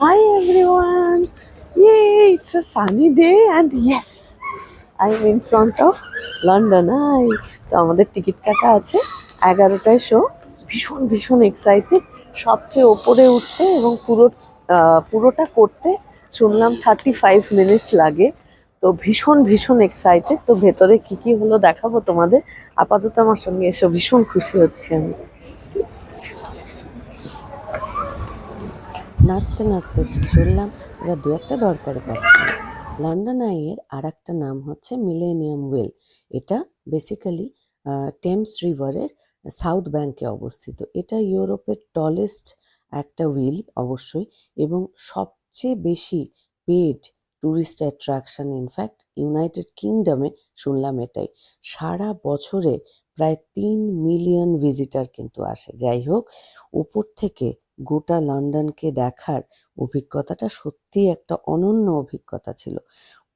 Hi everyone! Yay! It's a sunny day and yes, I'm in front of London. Hi! তো আমাদের ticket কাটা আছে 11টায় show. ভীষণ ভীষণ এক্সাইটেড সবচেয়ে ওপরে উঠতে এবং পুরোটা করতে শুনলাম 35 মিনিটস লাগে। তো ভীষণ ভীষণ এক্সাইটেড। তো ভেতরে কি কি হলো দেখাবো তোমাদের। আপাতত আমার সঙ্গে এসো, ভীষণ খুশি হচ্ছি আমি। নাচতে নাচতে চললাম এবার দু একটা দরকারি কথা বলি। লন্ডন আইয়ের আর একটা নাম হচ্ছে মিলেনিয়াম ওয়েল। এটা বেসিক্যালি টেমস রিভারের সাউথ ব্যাঙ্কে অবস্থিত। এটা ইউরোপের টলেস্ট একটা হুইল অবশ্যই, এবং সবচেয়ে বেশি paid tourist attraction in fact united কিংডমে শুনলাম এটাই। সারা বছরে প্রায় 3 মিলিয়ন ভিজিটার কিন্তু আসে। যাই হোক, উপর থেকে গোটা লন্ডনকে দেখার অভিজ্ঞতাটা সত্যিই একটা অনন্য অভিজ্ঞতা ছিল।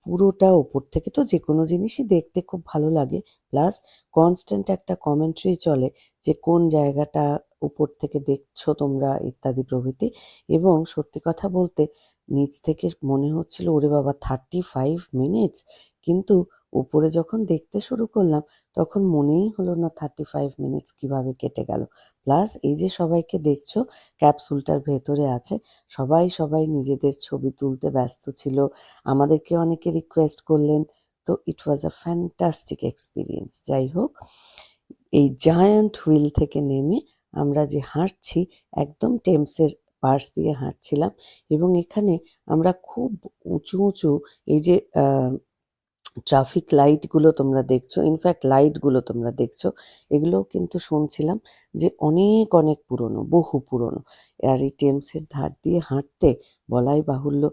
পুরোটা ওপর থেকে তো যে কোনো জিনিসই দেখতে খুব ভালো লাগে, প্লাস কনস্ট্যান্ট একটা কমেন্ট্রি চলে যে কোন জায়গাটা উপর থেকে দেখছো তোমরা ইত্যাদি প্রভৃতি। এবং সত্যি কথা বলতে নিচ থেকে মনে হচ্ছিল ওরে বাবা 35 মিনিটস, কিন্তু উপরে যখন দেখতে শুরু করলাম তখন মনেই হলো না 35 মিনিটস কিভাবে কেটে গেল। প্লাস এই যে সবাইকে দেখছো ক্যাপসুলটার ভেতরে আছে, সবাই সবাই নিজেদের ছবি তুলতে ব্যস্ত ছিল। আমাদেরকে অনেকে রিকোয়েস্ট করলেন। তো ইট ওয়াজ আ ফ্যান্টাস্টিক এক্সপিরিয়েন্স। যাই হোক, এই জায়ান্ট হুইল থেকে নেমে আমরা যে হাঁটছি, একদম টেমসের পাশ দিয়ে হাঁটছিলাম, এবং এখানে আমরা খুব উঁচু উঁচু এই যে ট্রাফিক লাইটগুলো তোমরা দেখছো, ইনফ্যাক্ট লাইটগুলো তোমরা দেখছো, এগুলোও কিন্তু শুনছিলাম যে অনেক অনেক পুরনো, বহু পুরনো। আর এই টেমসের ধার দিয়ে হাঁটতে বলাই বাহুল্য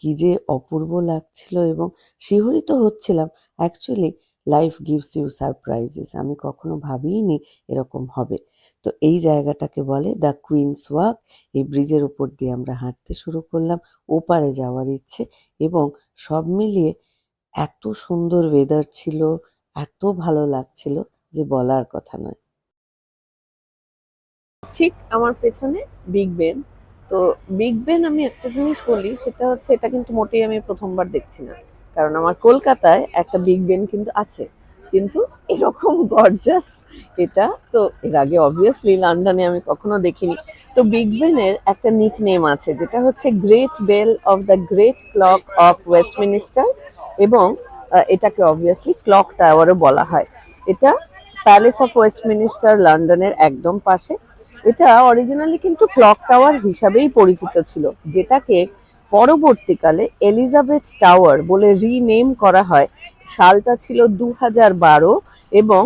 কি যে অপূর্ব লাগছিল, এবং শিহরিত হচ্ছিলাম। Actually life gives you surprises. আমি কখনো ভাবিনি এরকম হবে। তো এই জায়গাটাকে বলে দ্য কুইন্স ওয়াক। এই ব্রিজের উপর দিয়ে আমরা হাঁটতে শুরু করলাম, ওপারে যাওয়ার ইচ্ছে। এবং সব মিলিয়ে এত সুন্দর ওয়েদার ছিল, এত ভালো লাগছিল যে বলার কথা নয়। ঠিক আমার পেছনে বিগ বেন। তো বিগ বেন আমি একটা জিনিস বলি, সেটা হচ্ছে এটা কিন্তু মোটেই আমি প্রথমবার দেখছি না, কারণ আমার কলকাতায় একটা বিগ বেন কিন্তু আছে, কিন্তু এরকম গর্জাস এটা তো এর আগে অবভিয়াসলি লন্ডনে আমি কখনো দেখিনি। তো বিগ বেনের একটা নিক নেম আছে, যেটা হচ্ছে great value of the great clock of Westminster, এবং এটাকে অবভিয়াসলি ক্লক টাওয়ারও বলা হয়। এটা প্যালেস অফ ওয়েস্টমিনিস্টার লন্ডনের একদম পাশে। এটা অরিজিনালি কিন্তু ক্লক টাওয়ার হিসাবেই পরিচিত ছিল, যেটাকে পরবর্তীকালে এলিজাবেথ টাওয়ার বলে রিনেম করা হয়। সালটা ছিল 2012, এবং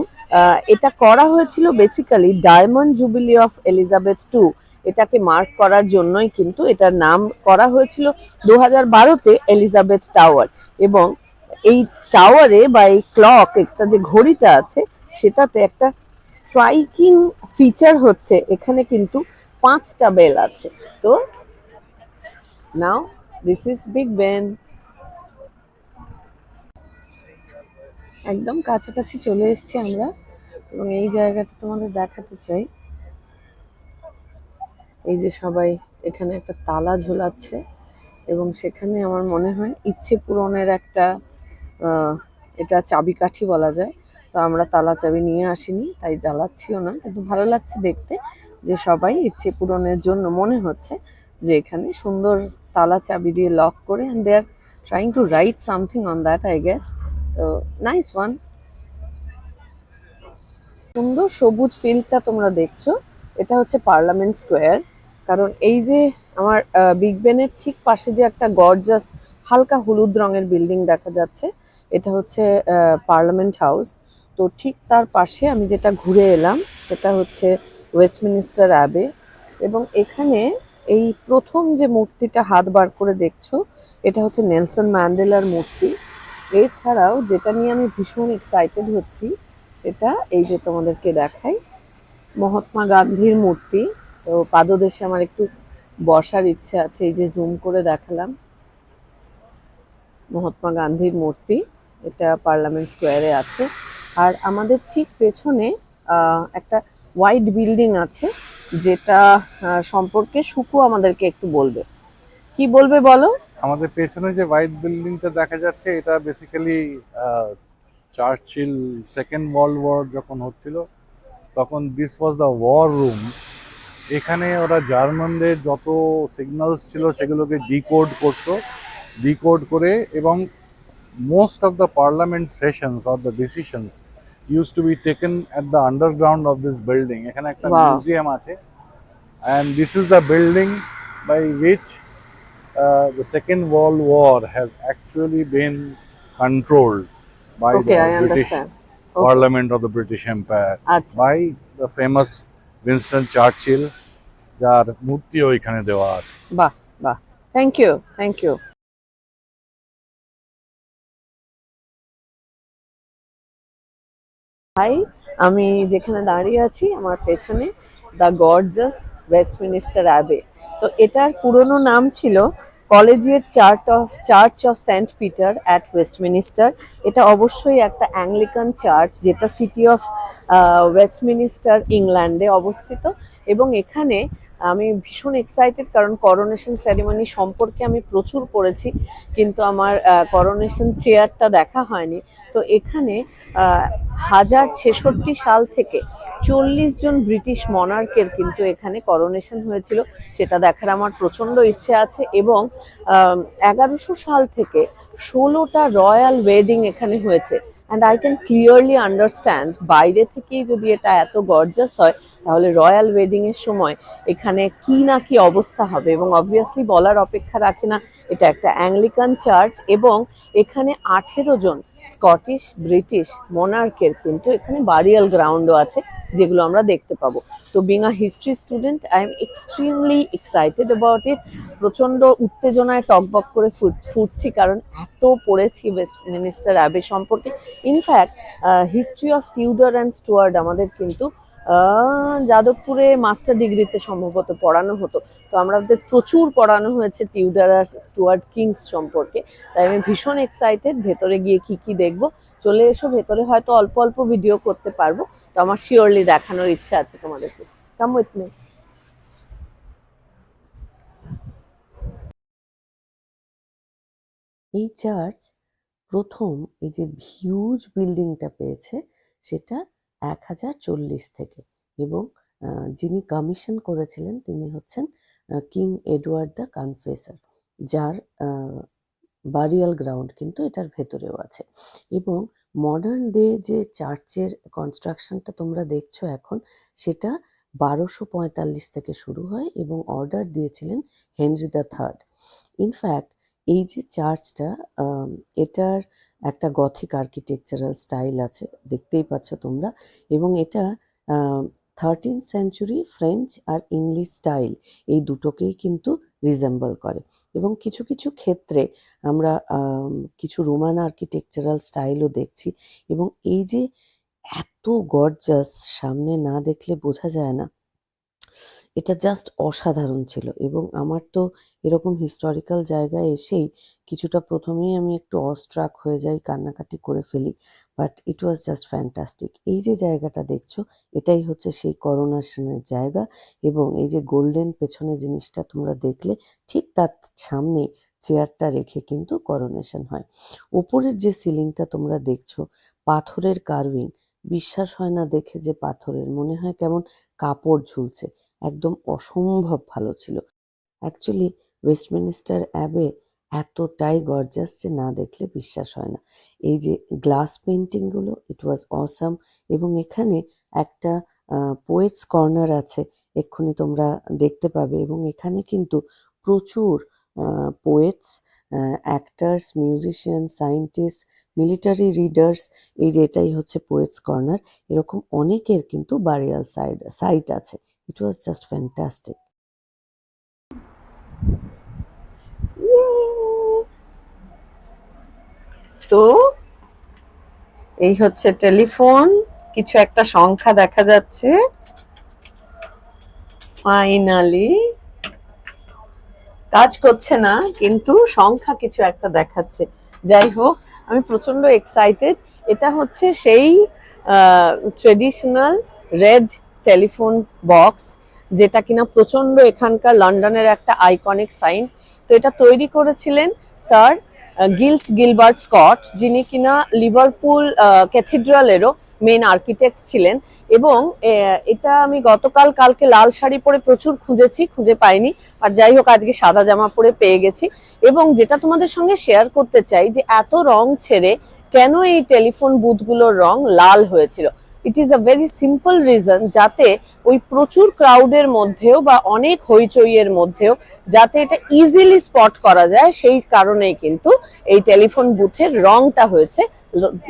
এটা করা হয়েছিল basically diamond jubilee of Elizabeth 2, এটাকে মার্ক করার জন্যই কিন্তু এটার নাম করা হয়েছিল 2012-তে এলিজাবেথ টাওয়ার। এবং এই টাওয়ারে বা এই ক্লক, একটা যে ঘড়িটা আছে, সেটাতে একটা স্ট্রাইকিং ফিচার হচ্ছে এখানে কিন্তু 5টা বেল আছে। তো নাও দিস ইজ বিগ বেন। একদম কাছাকাছি চলে এসেছি আমরা, এবং এই জায়গাটা তোমাদের দেখাতে চাই। এই যে সবাই এখানে একটা তালা ঝোলাচ্ছে, এবং সেখানে আমার মনে হয় ইচ্ছে পূরণের একটা এটা চাবিকাঠি বলা যায়। তো আমরা তালা চাবি নিয়ে আসিনি, তাই জ্বালাচ্ছিও না, কিন্তু ভালো লাগছে দেখতে যে সবাই ইচ্ছে পূরণের জন্য মনে হচ্ছে যে এখানে সুন্দর তালা চাবি দিয়ে লক করে, and they are trying to write something on that I guess. তো নাইস ওয়ান। সুন্দর সবুজ ফিল্ডটা তোমরা দেখছো, এটা হচ্ছে পার্লামেন্ট স্কোয়ার। কারণ এই যে আমার বিগ বেনের ঠিক পাশে যে একটা গর্জাস হালকা হলুদ রঙের বিল্ডিং দেখা যাচ্ছে, এটা হচ্ছে পার্লামেন্ট হাউস। তো ঠিক তার পাশে আমি যেটা ঘুরে এলাম সেটা হচ্ছে ওয়েস্টমিনিস্টার অ্যাবে। এবং এখানে এই প্রথম যে মূর্তিটা হাত বার করে দেখছো, এটা হচ্ছে নেলসন ম্যান্ডেলার মূর্তি। এছাড়াও যেটা নিয়ে আমি ভীষণ এক্সাইটেড হচ্ছি, সেটা এই যে তোমাদেরকে দেখাই, মহাত্মা গান্ধীর মূর্তি। তো পাদদেশে আমার একটু বসার ইচ্ছে আছে, এই যে জুম করে দেখালাম মহাত্মা গান্ধীর মূর্তি, এটা পার্লামেন্ট স্কোয়ারে আছে। আর আমাদের ঠিক পেছনে একটা হোয়াইট বিল্ডিং আছে, যেটা সম্পর্কে সুকু আমাদেরকে একটু বলবে। কি বলবে বলো। আমাদের পেছনে যে হোয়াইট বিল্ডিংটা দেখা যাচ্ছে এটা basically Churchill second world war যখন হচ্ছিল তখন this was the war room. এখানে ওরা জার্মানদের যত সিগন্যালস ছিল সেগুলোকে ডিকোড করে এবং most of the parliament sessions or the decisions used to be taken at the underground of this building. এখানে একটা ওয়াও। মিউজিয়াম আছে and this is the building by which the Second World War has actually been controlled by okay, the I British understand. Okay, Parliament of the British Empire আচ্ছা। by the famous Winston Churchill যার মূর্তি ওইখানে দেওয়া আছে। বাহ বাহ, thank you thank you. Hi, আমি যেখানে দাঁড়িয়ে আছি আমার পেছনে দ্য গর্জাস ওয়েস্টমিনিস্টার অ্যাবে। তো এটার পুরনো নাম ছিল Collegiate Church of Saint Peter at Westminster. এটা অবশ্যই একটা অ্যাংলিকান চার্চ যেটা সিটি অফ ওয়েস্টমিনিস্টার ইংল্যান্ডে অবস্থিত। এবং এখানে আমি ভীষণ এক্সাইটেড কারণ করোনেশন সেরিমনি সম্পর্কে আমি প্রচুর পড়েছি, কিন্তু আমার করোনেশন চেয়ারটা দেখা হয়নি। তো এখানে 1066 সাল থেকে 40 জন ব্রিটিশ মনার্কের কিন্তু এখানে করোনেশন হয়েছিল, সেটা দেখার আমার প্রচন্ড ইচ্ছে আছে। এবং 1100 সাল থেকে 16টা রয়্যাল ওয়েডিং এখানে হয়েছে। And I can clearly understand বাইরে থেকেই যদি এটা এত গর্জাস হয় তাহলে রয়্যাল ওয়েডিং এর সময় এখানে কি না কি অবস্থা হবে। এবং অবভিয়াসলি বলার অপেক্ষা রাখে না, এটা একটা অ্যাংলিকান চার্চ এবং এখানে 18 জন স্কটিশ ব্রিটিশ মনার্কের কিন্তু এখানে বারিয়াল গ্রাউন্ডও আছে যেগুলো আমরা দেখতে পাবো। তো being a history student I am extremely excited about it. প্রচন্ড উত্তেজনায় টকবক করে ফুটছি কারণ এত পড়েছি ওয়েস্টমিনিস্টার অ্যাবে সম্পর্কে। In fact history of Tudor and Stuart আমাদের কিন্তু যাদবপুরে মাস্টার ডিগ্রিতে সম্ভবত পড়ানো হতো। তো আমাদের প্রচুর পড়ানো হয়েছে টিউডার আর স্টুয়ার্ট কিংস সম্পর্কে। তাই আমি ভীষণ এক্সাইটেড ভেতরে গিয়ে কি কি দেখবো। চলে এসো ভেতরে, হয়তো অল্প অল্প ভিডিও করতে পারবো। তো আমার শিওরলি দেখানোর ইচ্ছে আছে তোমাদেরকে। Come with me. এই চার্চ প্রথম এই যে হিউজ বিল্ডিংটা পেয়েছে সেটা 1040 থেকে, এবং যিনি কমিশন করেছিলেন তিনি হচ্ছেন কিং এডওয়ার্ড দ্য কনফেসার, যার বারিয়াল গ্রাউন্ড কিন্তু এটার ভেতরেও আছে। এবং মডার্ন ডে যে চার্চের কনস্ট্রাকশনটা তোমরা দেখছো এখন, সেটা 1245 থেকে শুরু হয় এবং অর্ডার দিয়েছিলেন হেনরি দ্য থার্ড। ইনফ্যাক্ট এই যে চার্চটা, এটার একটা গথিক আর্কিটেকচারাল স্টাইল আছে, দেখতেই পাচ্ছ তোমরা। এবং এটা 13th সেঞ্চুরি ফ্রেঞ্চ আর ইংলিশ স্টাইল এই দুটোকেই কিন্তু রিজেম্বল করে। এবং কিছু কিছু ক্ষেত্রে আমরা কিছু রোমান আর্কিটেকচারাল স্টাইলও দেখছি। এবং এই যে এত গর্জাস, সামনে না দেখলে বোঝা যায় না, এটা জাস্ট অসাধারণ ছিল। এবং আমার তো এরকম হিস্টোরিক্যাল জায়গায় এসেই কিছুটা প্রথমেই আমি একটু অস্ট্রাক হয়ে যাই, কান্নাকাটি করে ফেলি, but it was just fantastic. এই যে জায়গাটা দেখছো এটাই হচ্ছে সেই করোনেশনের জায়গা। এবং এই যে গোল্ডেন পেছনে জিনিসটা তোমরা দেখলে, ঠিক তার সামনে চেয়ারটা রেখে কিন্তু করোনেশন হয়। ওপরের যে সিলিংটা তোমরা দেখছো, পাথরের কার্ভিং, বিশ্বাস হয় না দেখে যে পাথরের, মনে হয় কেমন কাপড় ঝুলছে, একদম অসম্ভব ভালো ছিল। অ্যাকচুয়ালি ওয়েস্টমিনিস্টার অ্যাবে এতটাই গর্জাস যে না দেখলে বিশ্বাস হয় না। এই যে গ্লাস পেন্টিংগুলো, ইট ওয়াজ অসাম। এবং এখানে একটা পোয়েটস কর্নার আছে, এক্ষুনি তোমরা দেখতে পাবে। এবং এখানে কিন্তু প্রচুর poets, actors, musician, scientist, military leaders, এই যে এটাই হচ্ছে পোয়েটস কর্নার, এরকম অনেকের কিন্তু বারিয়াল সাইট আছে। ইট ওয়াজ জাস্ট ফ্যান্টাস্টিক। তো এই হচ্ছে টেলিফোন, কিছু একটা সংখ্যা দেখা যাচ্ছে। ফাইনালি কাজ করছে না কিন্তু সংখ্যা কিছু একটা দেখাচ্ছে। যাই হোক, আমি প্রচন্ড এক্সাইটেড। এটা হচ্ছে সেই ট্রেডিশনাল রেড টেলিফোন বক্স, যেটা কিনা প্রচন্ড এখানকার লন্ডনের একটা আইকনিক সাইন। তো এটা তৈরি করেছিলেন স্যার গিলস গিলবার্ট স্কট, যিনি কিনা লিভারপুল ক্যাথিড্রালেরও মেন আর্কিটেক্ট ছিলেন। এবং এটা আমি কালকে লাল শাড়ি পরে প্রচুর খুঁজেছি, খুঁজে পাইনি। আর যাই হোক, আজকে সাদা জামা পরে পেয়ে গেছি। এবং যেটা তোমাদের সঙ্গে শেয়ার করতে চাই, যে এত রং ছেড়ে কেন এই টেলিফোন বুথগুলোর রং লাল হয়েছিল। It is a very simple reason, যাতে ওই প্রচুর ক্রাউডের মধ্যেও বা অনেক হইচইয়ের মধ্যেও যাতে এটা ইজিলি স্পট করা যায়, সেই কারণেই কিন্তু এই টেলিফোন বুথের রংটা হয়েছে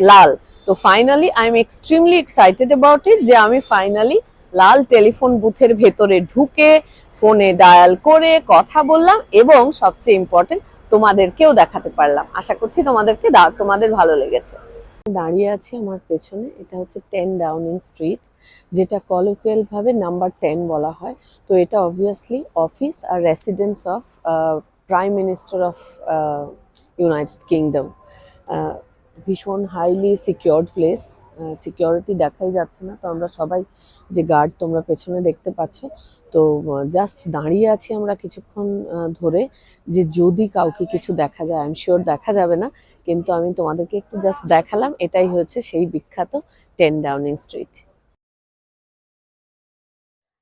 লাল। তো finally I am extremely excited about ইট, যে আমি ফাইনালি লাল টেলিফোন বুথের ভেতরে ঢুকে ফোনে ডায়াল করে কথা বললাম, এবং সবচেয়ে ইম্পর্টেন্ট তোমাদেরকেও দেখাতে পারলাম। আশা করছি তোমাদের ভালো লেগেছে। দাঁড়িয়ে আছি আমার পেছনে, এটা হচ্ছে 10 ডাউনিং স্ট্রিট, যেটা কলোকিয়াল ভাবে নাম্বার 10 বলা হয়। তো এটা অবভিয়াসলি অফিস আর residence of Prime Minister of United Kingdom. ভীষণ হাইলি সিকিউরড প্লেস। সিকিউরিটি দেখাই যাচ্ছে না, তো আমরা সবাই যে গার্ড তোমরা পেছনে দেখতে পাচ্ছ, তো জাস্ট দাঁড়িয়ে আছি আমরা কিছুক্ষণ ধরে, যে যদি কাউকে কিছু দেখা যায়। আই এম শিওর দেখা যাবে না, কিন্তু আমি তোমাদেরকে একটু জাস্ট দেখালাম। এটাই হচ্ছে সেই বিখ্যাত 10 ডাউনিং স্ট্রিট।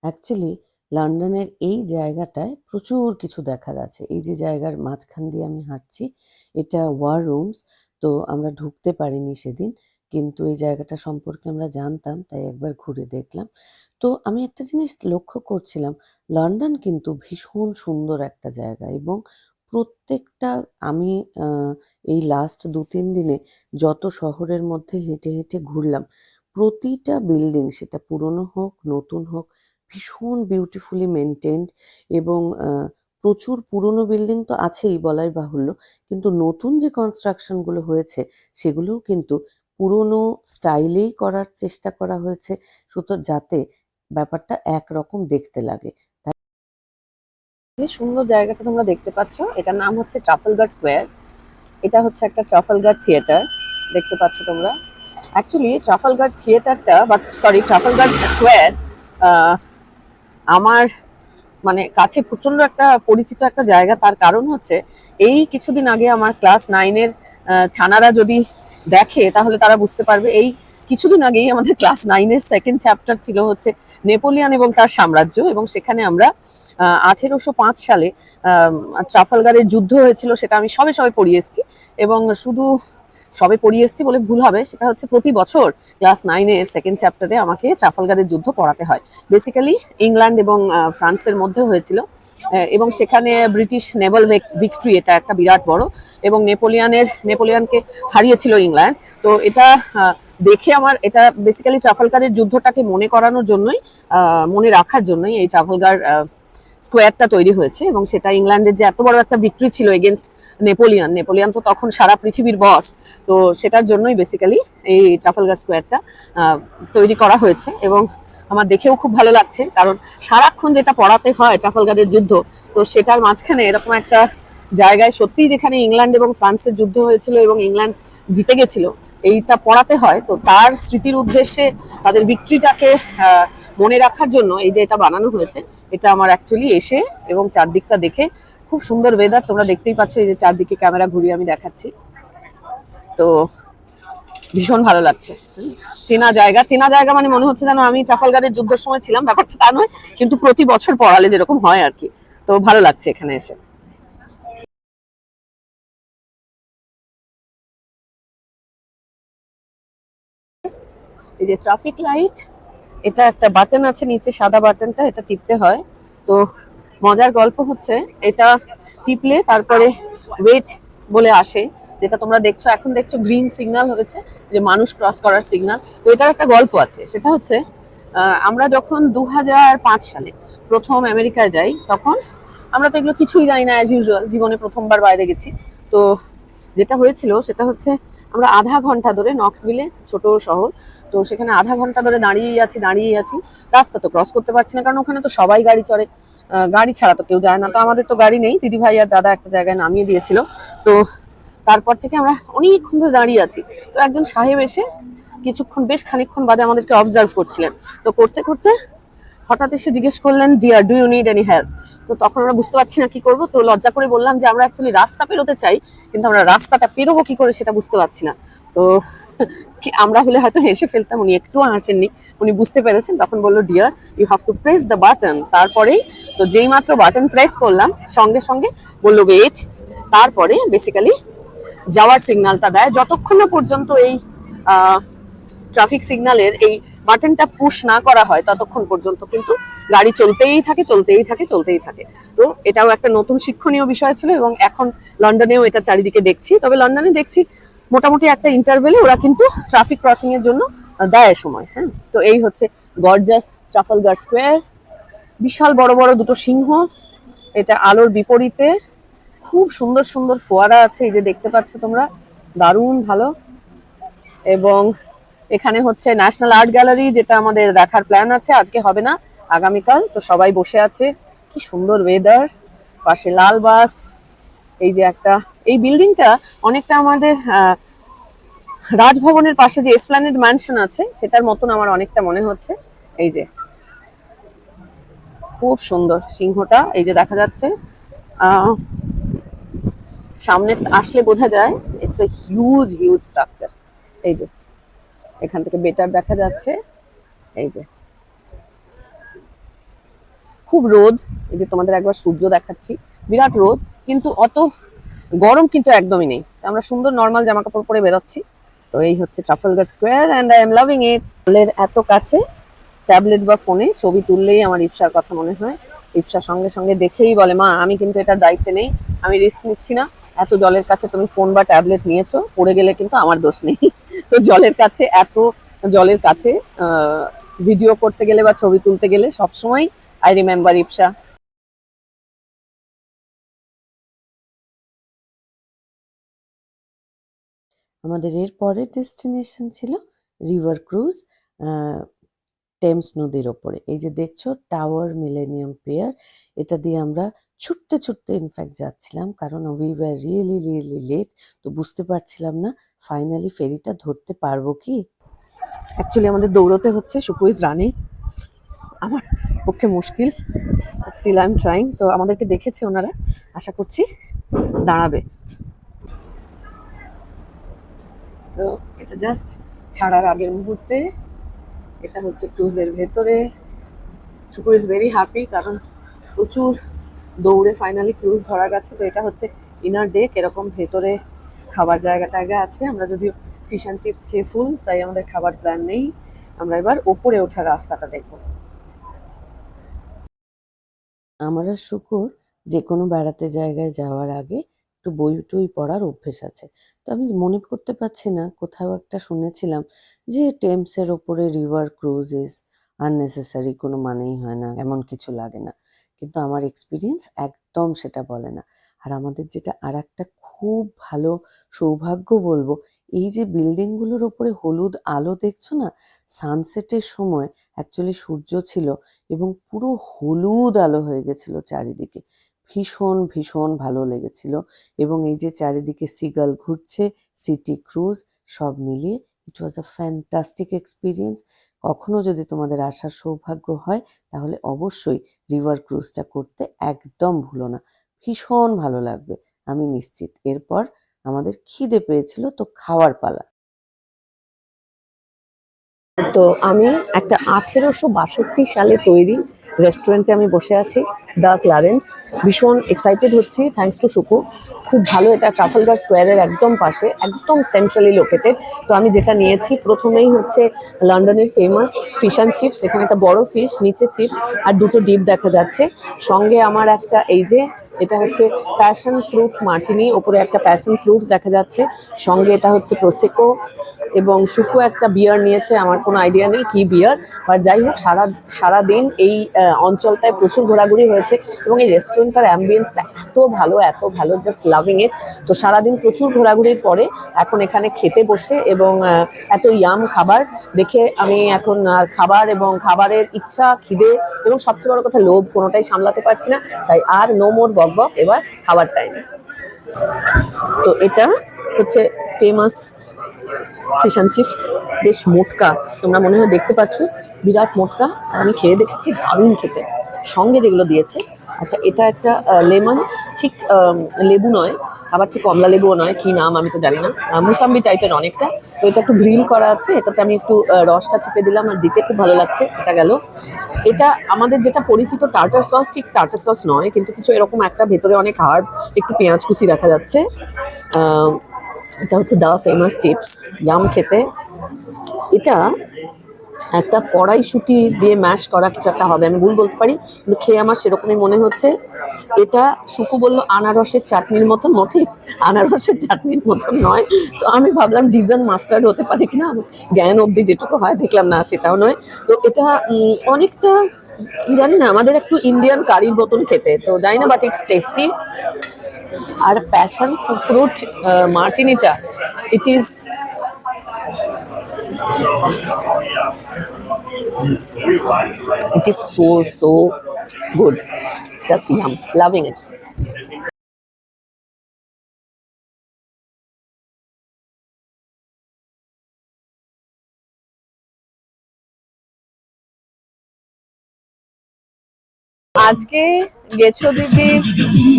অ্যাকচুয়ালি লন্ডনের এই জায়গাটায় প্রচুর কিছু দেখার আছে। এই যে জায়গার মাঝখান দিয়ে আমি হাঁটছি, এটা ওয়ার রুমস। তো আমরা ঢুকতে পারিনি সেদিন, কিন্তু এই জায়গাটা সম্পর্কে আমরা জানতাম, তাই একবার ঘুরে দেখলাম। তো আমি একটা জিনিস লক্ষ্য করছিলাম, লন্ডন কিন্তু ভীষণ সুন্দর একটা জায়গা, এবং প্রত্যেকটা আমি এই লাস্ট 2-3 দিনে যত শহরের মধ্যে হেঁটে হেঁটে ঘুরলাম, প্রতিটা বিল্ডিং, সেটা পুরনো হোক নতুন হোক, ভীষণ বিউটিফুলি মেনটেন্ড। এবং প্রচুর পুরনো বিল্ডিং তো আছেই বলাই বাহুল্য, কিন্তু নতুন যে কনস্ট্রাকশনগুলো হয়েছে সেগুলোও কিন্তু পুরনো স্টাইলেই করার চেষ্টা করা হয়েছে, যাতে ব্যাপারটা একরকম দেখতে লাগে। যে সুন্দর জায়গাটা তোমরা দেখতে পাচ্ছ, এটার নাম হচ্ছে ট্রাফালগার স্কোয়ার। এটা হচ্ছে একটা ট্রাফালগার থিয়েটার, দেখতে পাচ্ছ তোমরা। অ্যাকচুয়ালি ট্রাফালগার থিয়েটারটা, বা সরি ট্রাফালগার স্কোয়ার, আমার মানে কাছে প্রচন্ড একটা পরিচিত একটা জায়গা। তার কারণ হচ্ছে, এই কিছুদিন আগে আমার ক্লাস 9-এর ছানারা যদি দেখে, তাহলে তারা বুঝতে পারবে। এই কিছুদিন আগেই আমাদের ক্লাস 9-এর সেকেন্ড চ্যাপ্টার ছিল হচ্ছে নেপোলিয়ন এবং তার সাম্রাজ্য, এবং সেখানে আমরা 1805 সালে ট্রাফালগারের যুদ্ধ হয়েছিল, সেটা আমি সবে পড়িয়ে এসেছি। এবং শুধু সবে পড়িয়ে এসেছি বলে ভুল হবে, সেটা হচ্ছে প্রতি বছর ক্লাস 9-এর সেকেন্ড চ্যাপ্টারে আমাকে ট্রাফালগারের যুদ্ধ পড়াতে হয়। বেসিক্যালি ইংল্যান্ড এবং ফ্রান্সের মধ্যে হয়েছিল, এবং সেখানে ব্রিটিশ নেভাল ভিক্টরি, এটা একটা বিরাট বড়, এবং নেপোলিয়নকে হারিয়েছিল ইংল্যান্ড। তো এটা দেখে আমার, এটা বেসিক্যালি ট্রাফালগারের যুদ্ধটাকে মনে করানোর জন্যই, মনে রাখার জন্যই এই ট্রাফালগার স্কোয়ারটা তৈরি হয়েছে। এবং সেটা ইংল্যান্ডের যে এত বড় একটা ভিক্টরি ছিল এগেনস্ট নেপোলিয়ন তো তখন সারা পৃথিবীর বস। তো সেটার জন্যই বেসিক্যালি এই ট্রাফালগার স্কোয়ারটা তৈরি করা হয়েছে। এবং আমার দেখেও খুব ভালো লাগছে, কারণ সারাক্ষণ যেটা পড়াতে হয় ট্রাফালগারের যুদ্ধ, তো সেটার মাঝখানে এরকম একটা জায়গায়, সত্যি যেখানে ইংল্যান্ড এবং ফ্রান্সের যুদ্ধ হয়েছিল এবং ইংল্যান্ড জিতে গেছিল, এইটা পড়াতে হয়। তো তার স্মৃতির উদ্দেশ্যে, তাদের ভিক্টরিটাকে মনে রাখার জন্য এই যে এটা বানানো হয়েছে। এটা আমার অ্যাকচুয়ালি এসে এবং চারদিকটা দেখে, খুব সুন্দর ওয়েদার, তোমরা দেখতেই পাচ্ছ, এই যে চারদিকে ক্যামেরা ঘুরিয়ে আমি দেখাচ্ছি। তো ভীষণ ভালো লাগছে। চেনা জায়গা মানে মনে হচ্ছে যেন আমি ট্রাফালগারের যুদ্ধের সময় ছিলাম, ব্যাপারটা তা নয়, কিন্তু প্রতি বছর পড়ালে যেরকম হয় আর কি। তো ভালো লাগছে এখানে এসে। এই যে ট্রাফিক লাইট, এটা একটা বাটন আছে নিচে, সাদা বাটনটা, এটা টিপতে হয়। তো মজার গল্প হচ্ছে, এটা টিপলে তারপরে ওয়েট বলে আসে, যেটা তোমরা দেখছো, এখন দেখছো গ্রিন সিগন্যাল হয়েছে, যে মানুষ ক্রস করার সিগন্যাল। তো এটার একটা গল্প আছে, সেটা হচ্ছে আমরা যখন 2005 সালে প্রথম আমেরিকায় যাই, তখন আমরা তো এগুলো কিছুই জানি না, অ্যাজ ইউজুয়াল, জীবনে প্রথমবার বাইরে গেছি। তো যেটা হয়েছিল সেটা হচ্ছে, আমরা আধা ঘন্টা ধরে, নক্সভিলে ছোট শহর, তো সেখানে আধা ঘন্টা ধরে দাঁড়িয়েই আছি, রাস্তা তো ক্রস করতে পারছি না, কারণ ওখানে তো সবাই গাড়ি চড়ে, গাড়ি ছাড়া তো কেউ যায় না। তো আমাদের তো গাড়ি নেই, দিদি ভাই আর দাদা একটা জায়গায় নামিয়ে দিয়েছিল। তো তারপর থেকে আমরা অনেকক্ষণ ধরে দাঁড়িয়ে আছি। তো একজন সাহেব এসে বেশ খানিকক্ষণ বাদে আমাদেরকে অবজার্ভ করছিলেন। তো করতে করতে হঠাৎ এসে জিজ্ঞেস করলেন, dear do you need any help. তো তখন আমরা বুঝতে পারছি না কি করব, তো লজ্জা করে বললাম যে আমরা অ্যাকচুয়ালি রাস্তা পেরোতে চাই, কিন্তু আমরা রাস্তাটা পেরোবো কি করে সেটা বুঝতে পারছি না। তো আমরা হলে হয়তো হেসে ফেলতাম, উনি একটু হাসেননি, উনি বুঝতে পেরেছেন। তখন বললো, dear you have to press the button. তারপরেই তো যেই মাত্র বাটন প্রেস করলাম সঙ্গে সঙ্গে বললো ওয়েট। তারপরে বেসিক্যালি যাওয়ার সিগন্যালটা দেয়। যতক্ষণ না পর্যন্ত এই ট্রাফিক সিগন্যালের এই বাটনটা পুশ না করা হয় ততক্ষণ পর্যন্ত কিন্তু গাড়ি চলতেই থাকে চলতেই থাকে চলতেই থাকে। তো এটাও একটা নতুন শিক্ষণীয় বিষয় ছিল, এবং এখন লন্ডনেও এটা চারিদিকে দেখছি। তবে লন্ডনে দেখছি মোটামুটি একটা ইন্টারভেলে ওরা কিন্তু ট্রাফিক ক্রসিং এর জন্য দেয় সময়। হ্যাঁ, তো এই হচ্ছে গর্জাস ট্রাফালগার স্কোয়ার। বিশাল বড় বড় দুটো সিংহ, এটা আলোর বিপরীতে। খুব সুন্দর সুন্দর ফোয়ারা আছে, এই যে দেখতে পাচ্ছ তোমরা, দারুণ ভালো। এবং এখানে হচ্ছে ন্যাশনাল আর্ট গ্যালারি, যেটা আমাদের দেখার প্ল্যান আছে, আজকে হবে না, আগামীকাল। তো সবাই বসে আছে, কি সুন্দর ওয়েদার, পাশে লাল বাস। এই যে একটা এই বিল্ডিংটা অনেকটা আমাদের রাজভবনের পাশে যে এসপ্ল্যানেড ম্যানশন আছে সেটার মতন আমার অনেকটা মনে হচ্ছে। এই যে খুব সুন্দর সিংহটা, এই যে দেখা যাচ্ছে, সামনে আসলে বোঝা যায় it's a huge huge structure. এই যে এখান থেকে বেটার দেখা যাচ্ছে। এই যে খুব রোদ, এই যে তোমাদের একবার সূর্য দেখাচ্ছি, বিরাট রোদ, কিন্তু অত গরম কিন্তু একদমই নেই। আমরা সুন্দর নর্মাল জামা কাপড় পরে বেরোচ্ছি। তো এই হচ্ছে Trafalgar Square and I am loving it. এত কাছে ট্যাবলেট বা ফোনে ছবি তুললেই আমার ইপসার কথা মনে হয়। ইপসা সঙ্গে সঙ্গে দেখেই বলে, মা আমি কিন্তু এটার দায়িত্বে নেই, আমি রিস্ক নিচ্ছি না। এত জলের কাছে তুমি ফোন বা ট্যাবলেট নিয়েছো, পড়ে গেলে কিন্তু আমার দোষ নেই। তো জলের কাছে, এত জলের কাছে ভিডিও করতে গেলে বা ছবি তুলতে গেলে সবসময় আই রিমেম্বার ইপসা। আমাদের এর পরের ডেস্টিনেশন ছিল রিভার ক্রুজ, টেমস নদীর ওপরে। এই যে দেখছো টাওয়ার মিলেনিয়াম পিয়ার, এটা দিয়ে আমরা ছুটতে ছুটতে ইনফ্যাক্ট যাচ্ছিলাম, কারণ we were really really late. তো বুঝতে পারছিলাম না ফাইনালি ফেরিটা ধরতে পারবো কি। অ্যাকচুয়ালি আমাদের দৌড়তে হচ্ছে, সুকু ইজ রানিং, আমার পক্ষে মুশকিল, স্টিল আই এম ট্রাইং। তো আমাদেরকে দেখেছে ওনারা, আশা করছি দাঁড়াবে। তো এটা জাস্ট ছাড়ার আগের মুহূর্তে, এটা হচ্ছে ক্রুজের ভেতরে। সুকু ইজ ভেরি হ্যাপি, কারণ প্রচুর দৌড়ে ফাইনালি ক্রুজ ধরা গেছে। তো এটা হচ্ছে ইনার ডেক, এরকম ভেতরে খাবার জায়গা টায়গা আছে। আমরা যদিও ফিশ অ্যান্ড চিপস খেয়ে ফুল, তাই আমাদের খাবার প্ল্যান নেই। আমরা এবার ওপরে ওঠার রাস্তাটা দেখবো। আমার আর শুকুর যে কোনো বেড়াতে জায়গায় যাওয়ার আগে একটু বই টই পড়ার অভ্যেস আছে। তো আমি মনে করতে পারছি না, কোথাও একটা শুনেছিলাম যে টেমসের ওপরে রিভার ক্রুজ ইজ আননেসেসারি, কোনো মানেই হয় না, এমন কিছু লাগে না। কিন্তু আমার এক্সপিরিয়েন্স একদম সেটা বলে না। আর আমাদের যেটা আর একটা খুব ভালো সৌভাগ্য বলবো, এই যে বিল্ডিংগুলোর ওপরে হলুদ আলো দেখছো না, সানসেটের সময় অ্যাকচুয়ালি সূর্য ছিল এবং পুরো হলুদ আলো হয়ে গেছিল চারিদিকে। ভীষণ ভীষণ ভালো লেগেছিল। এবং এই যে চারিদিকে সিগাল ঘুরছে, সিটি ক্রুজ, সব মিলিয়ে ইট ওয়াজ আ ফ্যান্টাস্টিক এক্সপিরিয়েন্স। কখনো যদি তোমাদের আসার সৌভাগ্য হয় তাহলে অবশ্যই রিভার ক্রুজটা করতে একদম ভুলো না, ভীষণ ভালো লাগবে আমি নিশ্চিত। এরপর আমাদের খিদে পেয়েছিল, তো খাওয়ার পালা। তো আমি একটা 1862 সালে তৈরি রেস্টুরেন্টে আমি বসে আছি, দ্য ক্লারেন্স। ভীষণ এক্সাইটেড হচ্ছি, থ্যাঙ্কস টু সুকু। খুব ভালো, এটা ট্রাফালগার স্কোয়ারের একদম পাশে, একদম সেন্ট্রালি লোকেটেড। তো আমি যেটা নিয়েছি প্রথমেই হচ্ছে লন্ডনের ফেমাস ফিশ অ্যান্ড চিপস। এখানে একটা বড় ফিশ, নিচে চিপস আর দুটো ডিপ দেখা যাচ্ছে। সঙ্গে আমার একটা, এই যে এটা হচ্ছে প্যাশন ফ্রুট মার্টিনি, ওপরে একটা প্যাশন ফ্রুট দেখা যাচ্ছে। সঙ্গে এটা হচ্ছে প্রোসেকো, এবং সুকু একটা বিয়ার নিয়েছে, আমার কোনো আইডিয়া নেই কি বিয়ার। আর যাই হোক, সারাদিন এই অঞ্চলটায় প্রচুর ঘোরাঘুরি হয়েছে, এবং এই রেস্টুরেন্টটার অ্যাম্বিয়েন্সটা এত ভালো, জাস্ট লাভিং ইট। তো সারাদিন প্রচুর ঘোরাঘুরির পরে এখন এখানে খেতে বসে, এবং এত ইয়াম খাবার দেখে আমি এখন খাবার এবং খাবারের ইচ্ছা, খিদে এবং সবচেয়ে বড় কথা লোভ, কোনোটাই সামলাতে পারছি না। তাই আর নো মোর বক, এবার খাবার টাইম। তো এটা হচ্ছে ফেমাস ফিশ অ্যান্ড চিপস, বেশ মোটকা, তোমরা মনে হয় দেখতে পাচ্ছ, বিরাট মোটকা, আর আমি খেয়ে দেখেছি দারুণ খেতে। সঙ্গে যেগুলো দিয়েছে, আচ্ছা এটা একটা লেমন, ঠিক লেবু নয়, আবার ঠিক কমলা লেবুও নয়, কি নাম আমি তো জানি না, মুসাম্বি টাইপের অনেকটা। তো এটা একটু গ্রিল করা আছে, এটাতে আমি একটু রসটা চেপে দিলাম, আর দিতে খুব ভালো লাগছে। এটা গেল। এটা আমাদের যেটা পরিচিত টার্টার সস, ঠিক টার্টার সস নয়, কিন্তু কিছু এরকম একটা, ভেতরে অনেক হার্ড, একটু পেঁয়াজ কুচি দেখা যাচ্ছে। আহ, এটা হচ্ছে দ্য ফেমাস চিপস, ইয়াম খেতে। এটা একটা কড়াইশুঁটি দিয়ে ম্যাশ করা কিছু একটা হবে, আমি ভুল বলতে পারি, কিন্তু খেয়ে আমার সেরকমই মনে হচ্ছে। এটা সুকু বলল আনারসের চাটনির মতন, মোটে আনারসের চাটনির মতন নয়। তো আমি ভাবলাম ডিজন মাস্টার্ড হতে পারে কিনা, জ্ঞান অবধি যেটুকু হয় দেখলাম না, সেটাও নয়। তো এটা অনেকটা জানি না, আমাদের একটু ইন্ডিয়ান কারির মতন খেতে, তো জানি না, বাট ইটস টেস্টি। আর প্যাশন ফ্রুট মার্টিনিটা, it is so good, just yum, loving it. আজকে গেছো দিদি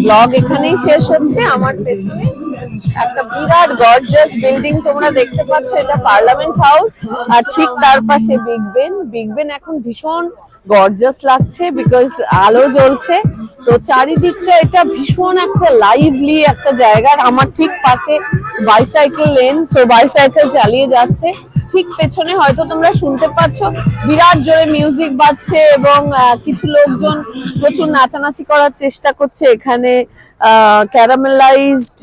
ব্লগ এখানেই শেষ হচ্ছে। আমার পেছনে একটা বিরাট গর্জাস বিল্ডিং তোমরা দেখতে পাচ্ছ, এটা পার্লামেন্ট হাউস, আর ঠিক তার পাশে বিগ বেন। বিগ বেন এখন ভীষণ গর্জাস লাগছে বিকজ আলো জ্বলছে, তো চারিদিকটা এটা ভীষণ একটা লাইভলি একটা জায়গা। আর আমার ঠিক পাশে বাইসাইকেল লেন, সো বাইসাইকেল চালিয়ে যাচ্ছে। ঠিক পেছনে হয়তো তোমরা শুনতে পাচ্ছ বিরাট জোরে মিউজিক বাজছে, এবং কিছু লোকজন প্রচুর নাচানাচি করার চেষ্টা করছে। এখানে ক্যারামেলাইজড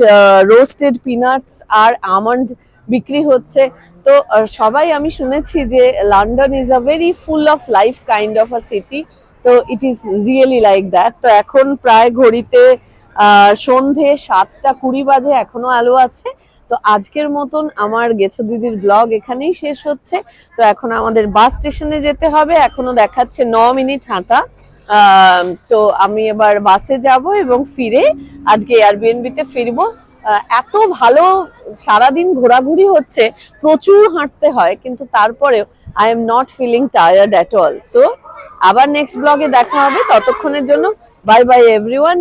রোস্টেড পিনাটস আর আমন্ড বিক্রি হচ্ছে। তো সবাই, আমি শুনেছি যে London is a very full of life kind of a city, তো it is really like that. তো এখন প্রায় ঘড়িতে সন্ধে 7:20 বাজে, এখনো আলো আছে। তো আজকের মতন আমার গেছো দিদির ব্লগ এখানেই শেষ হচ্ছে। তো এখন আমাদের বাস স্টেশনে যেতে হবে, এখনো দেখাচ্ছে 9 মিনিট হাঁটা। তো আমি এবার বাসে যাব এবং ফিরে আজকে এয়ারবিএনবিতে ফিরবো। এত ভালো, সারাদিন ঘোরাঘুরি হচ্ছে, প্রচুর হাঁটতে হয়, কিন্তু তারপরেও I am not feeling tired at all. So আবার নেক্সট ব্লগে দেখা হবে, ততক্ষণের জন্য বাই বাই এভরিওয়ান।